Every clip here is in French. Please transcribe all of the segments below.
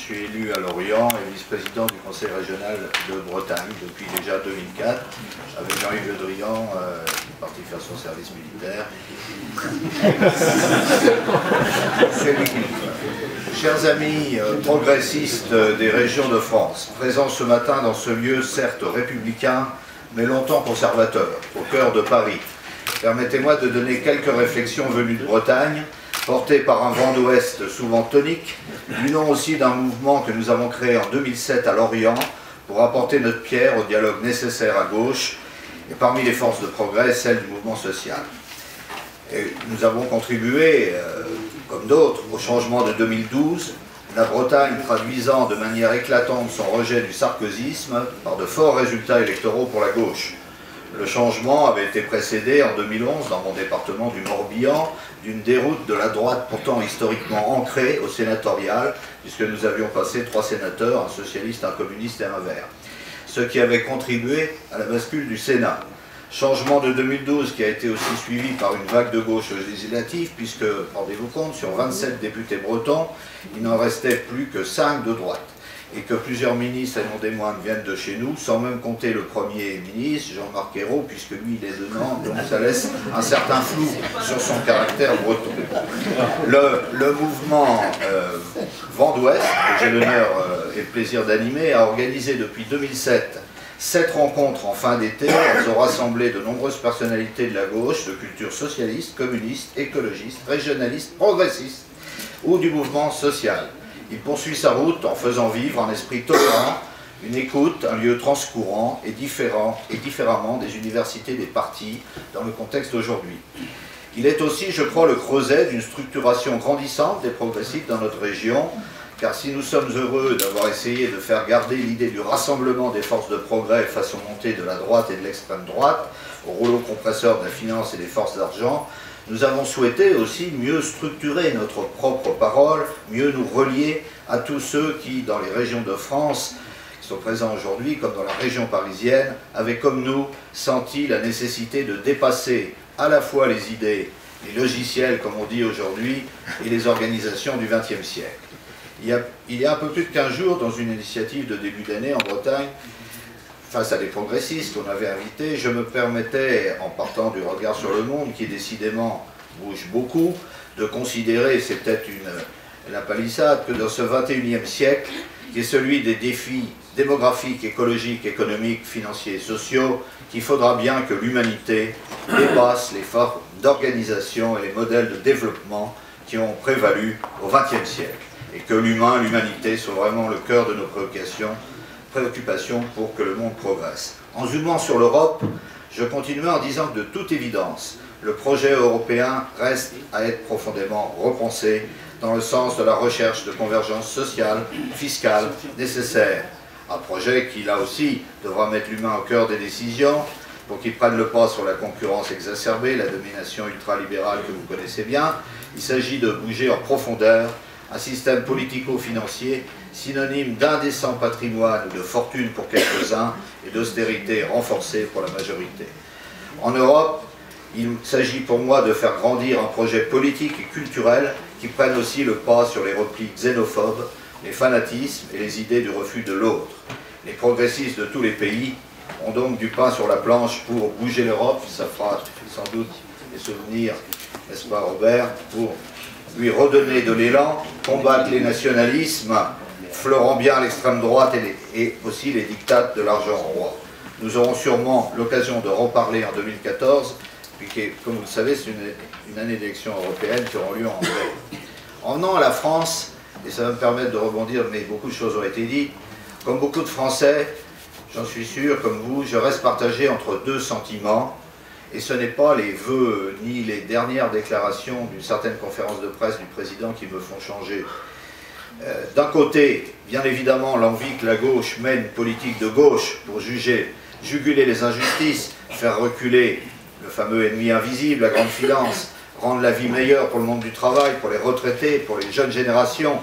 suis élu à Lorient et vice-président du Conseil régional de Bretagne depuis déjà 2004, avec Jean-Yves Le Drian, qui est parti faire son service militaire. C'est lui qui le fait. Chers amis progressistes des régions de France, présents ce matin dans ce lieu certes républicain, mais longtemps conservateur, au cœur de Paris, permettez-moi de donner quelques réflexions venues de Bretagne, porté par un vent d'ouest souvent tonique, du nom aussi d'un mouvement que nous avons créé en 2007 à Lorient pour apporter notre pierre au dialogue nécessaire à gauche et parmi les forces de progrès, celle du mouvement social. Et nous avons contribué, comme d'autres, au changement de 2012, la Bretagne traduisant de manière éclatante son rejet du sarkozysme par de forts résultats électoraux pour la gauche. Le changement avait été précédé en 2011, dans mon département du Morbihan, d'une déroute de la droite pourtant historiquement ancrée au sénatorial, puisque nous avions passé 3 sénateurs, un socialiste, un communiste et un vert. Ce qui avait contribué à la bascule du Sénat. Changement de 2012 qui a été aussi suivi par une vague de gauche aux législatives, puisque, rendez-vous compte, sur 27 députés bretons, il n'en restait plus que 5 de droite. Et que plusieurs ministres, et non des moindres, viennent de chez nous, sans même compter le Premier ministre, Jean-Marc Ayrault, puisque lui, il est de Nantes, donc ça laisse un certain flou sur son caractère breton. Le mouvement Vent d'Ouest, que j'ai l'honneur et le plaisir d'animer, a organisé depuis 2007 7 rencontres en fin d'été. Elles ont rassemblé de nombreuses personnalités de la gauche, de culture socialiste, communiste, écologiste, régionaliste, progressiste ou du mouvement social. Il poursuit sa route en faisant vivre un esprit tolérant, une écoute, un lieu transcourant et différemment des universités des partis dans le contexte d'aujourd'hui. Il est aussi, je crois, le creuset d'une structuration grandissante des progressistes dans notre région, car si nous sommes heureux d'avoir essayé de faire garder l'idée du rassemblement des forces de progrès face aux montées de la droite et de l'extrême droite, au rouleau compresseur de la finance et des forces d'argent, nous avons souhaité aussi mieux structurer notre propre parole, mieux nous relier à tous ceux qui, dans les régions de France, qui sont présents aujourd'hui, comme dans la région parisienne, avaient comme nous senti la nécessité de dépasser à la fois les idées, les logiciels, comme on dit aujourd'hui, et les organisations du XXe siècle. Il y a un peu plus de 15 jours, dans une initiative de début d'année en Bretagne, face à des progressistes qu'on avait invités, je me permettais, en partant du regard sur le monde, qui décidément bouge beaucoup, de considérer, c'est peut-être la palissade, que dans ce XXIe siècle, qui est celui des défis démographiques, écologiques, économiques, financiers et sociaux, qu'il faudra bien que l'humanité dépasse les formes d'organisation et les modèles de développement qui ont prévalu au XXe siècle. Et que l'humain, l'humanité, soit vraiment le cœur de nos préoccupations pour que le monde progresse. En zoomant sur l'Europe, je continuerai en disant que de toute évidence, le projet européen reste à être profondément repensé dans le sens de la recherche de convergence sociale, fiscale nécessaire. Un projet qui, là aussi, devra mettre l'humain au cœur des décisions pour qu'il prenne le pas sur la concurrence exacerbée, la domination ultralibérale que vous connaissez bien. Il s'agit de bouger en profondeur un système politico-financier synonyme d'indécent patrimoine ou de fortune pour quelques-uns et d'austérité renforcée pour la majorité. En Europe, il s'agit pour moi de faire grandir un projet politique et culturel qui prenne aussi le pas sur les replis xénophobes, les fanatismes et les idées du refus de l'autre. Les progressistes de tous les pays ont donc du pain sur la planche pour bouger l'Europe, ça fera sans doute des souvenirs, n'est-ce pas Robert, pour lui redonner de l'élan, combattre les nationalismes, fleurant bien l'extrême droite et aussi les dictats de l'argent roi. Nous aurons sûrement l'occasion de reparler en 2014, puisque, comme vous le savez, c'est une année d'élections européennes qui auront lieu en mai. En venant à la France, et ça va me permettre de rebondir, mais beaucoup de choses ont été dites, comme beaucoup de Français, j'en suis sûr, comme vous, je reste partagé entre deux sentiments. Et ce n'est pas les vœux ni les dernières déclarations d'une certaine conférence de presse du président qui me font changer. D'un côté, bien évidemment, l'envie que la gauche mène une politique de gauche pour juguler les injustices, faire reculer le fameux ennemi invisible, la grande finance, rendre la vie meilleure pour le monde du travail, pour les retraités, pour les jeunes générations.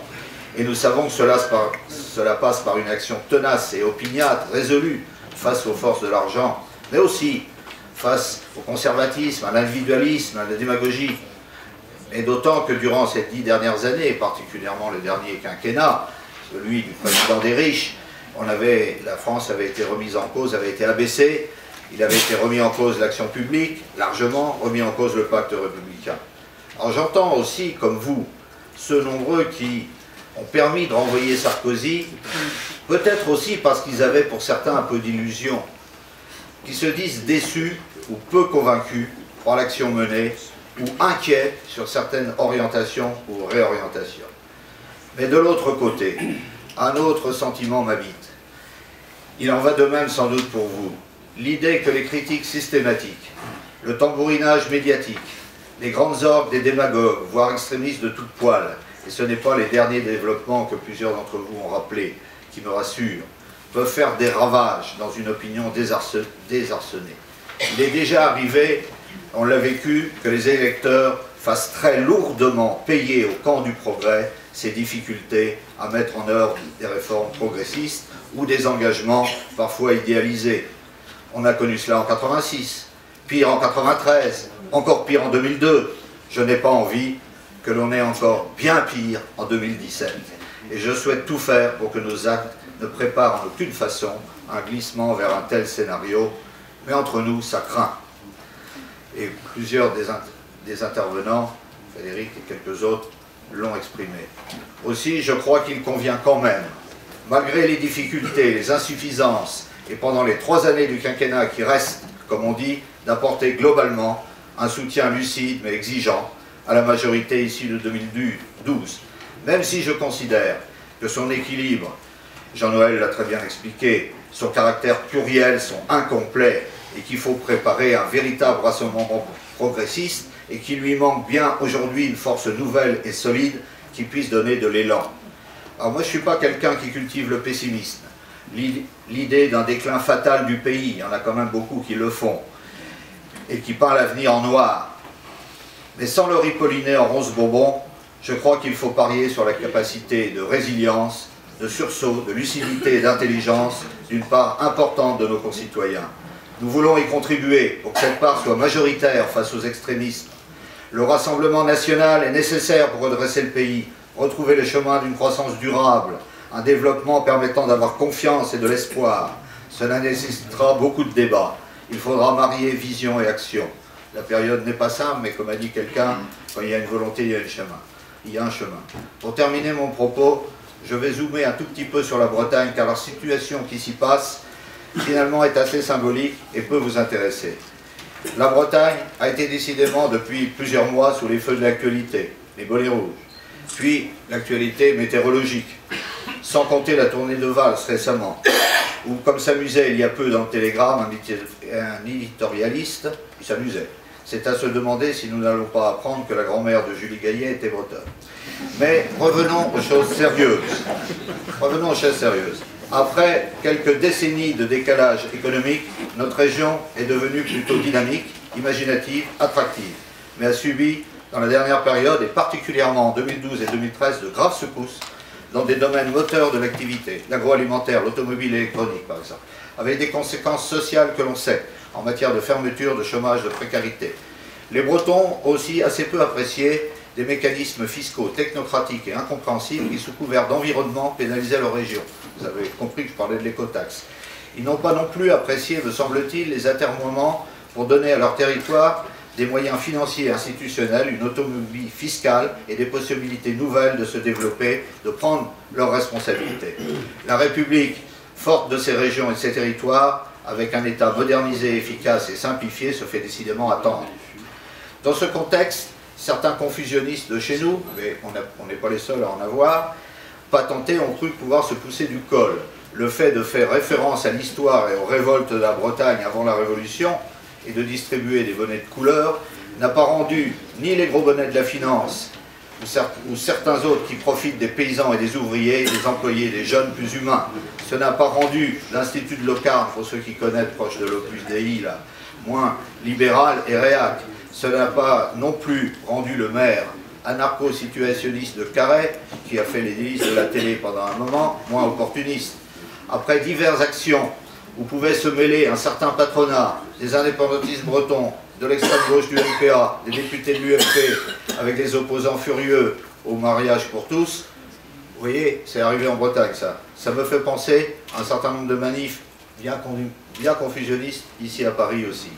Et nous savons que cela passe par une action tenace et opiniâtre, résolue, face aux forces de l'argent, mais aussi face au conservatisme, à l'individualisme, à la démagogie. Et d'autant que durant ces 10 dernières années, et particulièrement le dernier quinquennat, celui du président des riches, la France avait été remise en cause, avait été abaissée, il avait été remis en cause l'action publique, largement remis en cause le pacte républicain. Alors j'entends aussi, comme vous, ceux nombreux qui ont permis de renvoyer Sarkozy, peut-être aussi parce qu'ils avaient pour certains un peu d'illusion, qui se disent déçus ou peu convaincus par l'action menée, ou inquiets sur certaines orientations ou réorientations. Mais de l'autre côté, un autre sentiment m'habite. Il en va de même sans doute pour vous. L'idée que les critiques systématiques, le tambourinage médiatique, les grandes orgues des démagogues, voire extrémistes de toute poil, et ce n'est pas les derniers développements que plusieurs d'entre vous ont rappelés, qui me rassurent, peuvent faire des ravages dans une opinion désarçonnée. Il est déjà arrivé, on l'a vécu, que les électeurs fassent très lourdement payer au camp du progrès ces difficultés à mettre en œuvre des réformes progressistes ou des engagements parfois idéalisés. On a connu cela en 86, pire en 93, encore pire en 2002. Je n'ai pas envie que l'on ait encore bien pire en 2017. Et je souhaite tout faire pour que nos actes ne préparent en aucune façon un glissement vers un tel scénario. Mais entre nous, ça craint. Et plusieurs des intervenants, Frédéric et quelques autres, l'ont exprimé. Aussi, je crois qu'il convient quand même, malgré les difficultés, les insuffisances, et pendant les 3 années du quinquennat qui restent, comme on dit, d'apporter globalement un soutien lucide mais exigeant à la majorité issue de 2012. Même si je considère que son équilibre, Jean-Noël l'a très bien expliqué, son caractère pluriel sont incomplets et qu'il faut préparer un véritable rassemblement progressiste et qu'il lui manque bien aujourd'hui une force nouvelle et solide qui puisse donner de l'élan. Alors moi je ne suis pas quelqu'un qui cultive le pessimisme, l'idée d'un déclin fatal du pays, il y en a quand même beaucoup qui le font, et qui peint l'avenir en noir. Mais sans le ripolliner en rose bonbon, je crois qu'il faut parier sur la capacité de résilience, de sursaut, de lucidité et d'intelligence d'une part importante de nos concitoyens. Nous voulons y contribuer pour que cette part soit majoritaire face aux extrémistes. Le rassemblement national est nécessaire pour redresser le pays, retrouver le chemin d'une croissance durable, un développement permettant d'avoir confiance et de l'espoir. Cela nécessitera beaucoup de débats. Il faudra marier vision et action. La période n'est pas simple, mais comme a dit quelqu'un, quand il y a une volonté, il y a un chemin. Il y a un chemin. Pour terminer mon propos, je vais zoomer un tout petit peu sur la Bretagne, car la situation qui s'y passe, finalement, est assez symbolique et peut vous intéresser. La Bretagne a été décidément depuis plusieurs mois sous les feux de l'actualité, les bolets rouges, puis l'actualité météorologique, sans compter la tournée de valse récemment, où, comme s'amusait il y a peu dans le Télégramme, un éditorialiste, il s'amusait. C'est à se demander si nous n'allons pas apprendre que la grand-mère de Julie Gaillet était bretonne. Mais revenons aux choses sérieuses. Revenons aux choses sérieuses. Après quelques décennies de décalage économique, notre région est devenue plutôt dynamique, imaginative, attractive, mais a subi dans la dernière période, et particulièrement en 2012 et 2013, de graves secousses dans des domaines moteurs de l'activité, l'agroalimentaire, l'automobile et l'électronique par exemple, avec des conséquences sociales que l'on sait, en matière de fermeture, de chômage, de précarité. Les Bretons ont aussi assez peu apprécié des mécanismes fiscaux, technocratiques et incompréhensibles qui, sous couvert d'environnement, pénalisaient leur région. Vous avez compris que je parlais de l'écotaxe. Ils n'ont pas non plus apprécié, me semble-t-il, les atermoiements pour donner à leur territoire des moyens financiers et institutionnels, une autonomie fiscale et des possibilités nouvelles de se développer, de prendre leurs responsabilités. La République, forte de ses régions et de ses territoires, avec un État modernisé, efficace et simplifié, se fait décidément attendre. Dans ce contexte, certains confusionnistes de chez nous, mais on n'est pas les seuls à en avoir, patentés ont cru pouvoir se pousser du col. Le fait de faire référence à l'histoire et aux révoltes de la Bretagne avant la Révolution et de distribuer des bonnets de couleur n'a pas rendu ni les gros bonnets de la finance ou certains autres qui profitent des paysans et des ouvriers, des employés, des jeunes plus humains. Ce n'a pas rendu l'Institut de Locarno, pour ceux qui connaissent, proche de l'Opus Dei, là, moins libéral et réac. Ce n'a pas non plus rendu le maire anarcho-situationniste de Carhaix, qui a fait les délices de la télé pendant un moment, moins opportuniste. Après diverses actions où pouvaient se mêler un certain patronat, des indépendantistes bretons, de l'extrême gauche du MPA, des députés de l'UMP, avec des opposants furieux au mariage pour tous, voyez, c'est arrivé en Bretagne, ça. Ça me fait penser à un certain nombre de manifs bien confusionnistes ici à Paris aussi.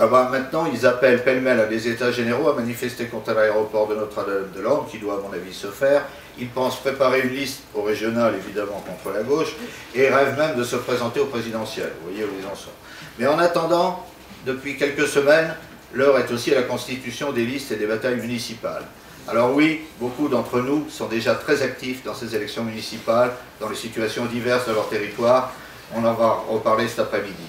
Ah bah, maintenant, ils appellent pêle-mêle à des états généraux à manifester contre l'aéroport de Notre-Dame-de-Lorme, qui doit, à mon avis, se faire. Ils pensent préparer une liste au régional, évidemment, contre la gauche, et rêvent même de se présenter au présidentiel. Vous voyez où ils en sont. Mais en attendant, depuis quelques semaines, l'heure est aussi à la constitution des listes et des batailles municipales. Alors oui, beaucoup d'entre nous sont déjà très actifs dans ces élections municipales, dans les situations diverses de leur territoire. On en va reparler cet après-midi.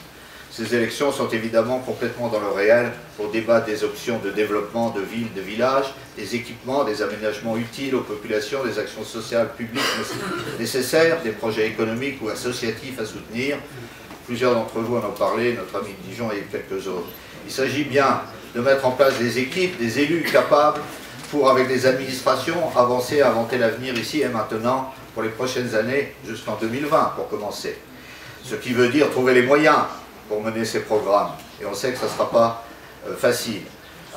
Ces élections sont évidemment complètement dans le réel pour débattre des options de développement de villes, de villages, des équipements, des aménagements utiles aux populations, des actions sociales publiques nécessaires, des projets économiques ou associatifs à soutenir. Plusieurs d'entre vous en ont parlé, notre ami de Dijon et quelques autres. Il s'agit bien de mettre en place des équipes, des élus capables pour, avec des administrations, avancer, inventer l'avenir ici et maintenant pour les prochaines années, jusqu'en 2020 pour commencer. Ce qui veut dire trouver les moyens pour mener ces programmes. Et on sait que ça ne sera pas facile.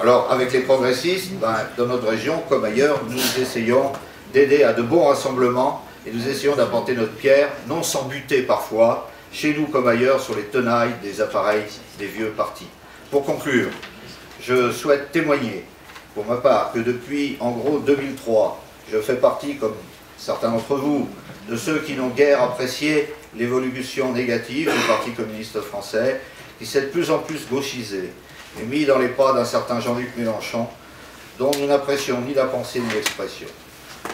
Alors, avec les progressistes, dans notre région, comme ailleurs, nous essayons d'aider à de bons rassemblements et nous essayons d'apporter notre pierre, non sans buter parfois, chez nous comme ailleurs, sur les tenailles des appareils des vieux partis. Pour conclure, je souhaite témoigner, pour ma part, que depuis, en gros, 2003, je fais partie, comme certains d'entre vous, de ceux qui n'ont guère apprécié l'évolution négative du Parti communiste français, qui s'est de plus en plus gauchisé et mis dans les pas d'un certain Jean-Luc Mélenchon, dont nous n'apprécions ni la pensée ni l'expression.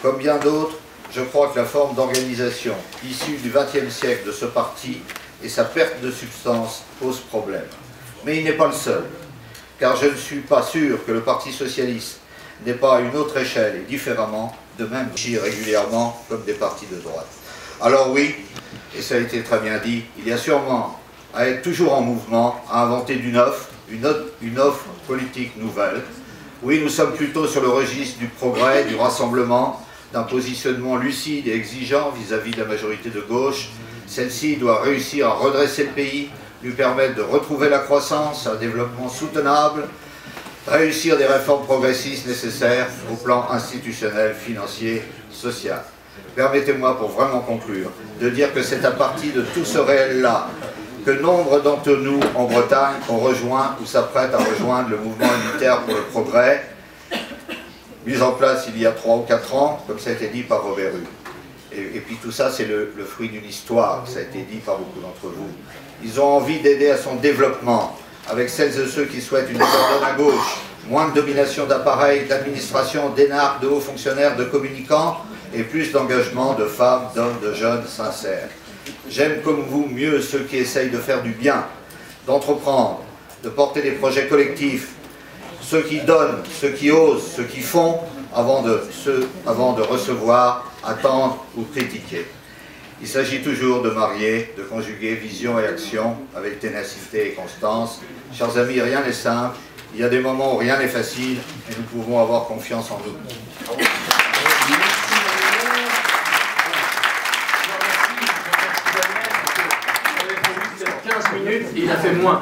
Comme bien d'autres, je crois que la forme d'organisation issue du XXe siècle de ce parti et sa perte de substance posent problème. Mais il n'est pas le seul, car je ne suis pas sûr que le Parti socialiste n'ait pas à une autre échelle et différemment, de même agir régulièrement comme des partis de droite. Alors oui, et ça a été très bien dit, il y a sûrement à être toujours en mouvement, à inventer une offre politique nouvelle. Oui, nous sommes plutôt sur le registre du progrès, du rassemblement, d'un positionnement lucide et exigeant vis-à-vis de la majorité de gauche. Celle-ci doit réussir à redresser le pays, lui permettre de retrouver la croissance, un développement soutenable, réussir des réformes progressistes nécessaires au plan institutionnel, financier, social. Permettez-moi, pour vraiment conclure, de dire que c'est à partir de tout ce réel-là que nombre d'entre nous en Bretagne ont rejoint ou s'apprêtent à rejoindre le mouvement unitaire pour le progrès, mis en place il y a 3 ou 4 ans, comme ça a été dit par Robert Hue. Et puis tout ça, c'est le fruit d'une histoire, ça a été dit par beaucoup d'entre vous. Ils ont envie d'aider à son développement, avec celles et ceux qui souhaitent une coordonnée à gauche, moins de domination d'appareils, d'administration, d'énarques, de hauts fonctionnaires, de communicants, et plus d'engagement de femmes, d'hommes, de jeunes sincères. J'aime comme vous mieux ceux qui essayent de faire du bien, d'entreprendre, de porter des projets collectifs, ceux qui donnent, ceux qui osent, ceux qui font, avant de recevoir, attendre ou critiquer. Il s'agit toujours de marier, de conjuguer vision et action avec ténacité et constance. Chers amis, rien n'est simple, il y a des moments où rien n'est facile, et nous pouvons avoir confiance en nous. 15 minutes, et il a fait moins.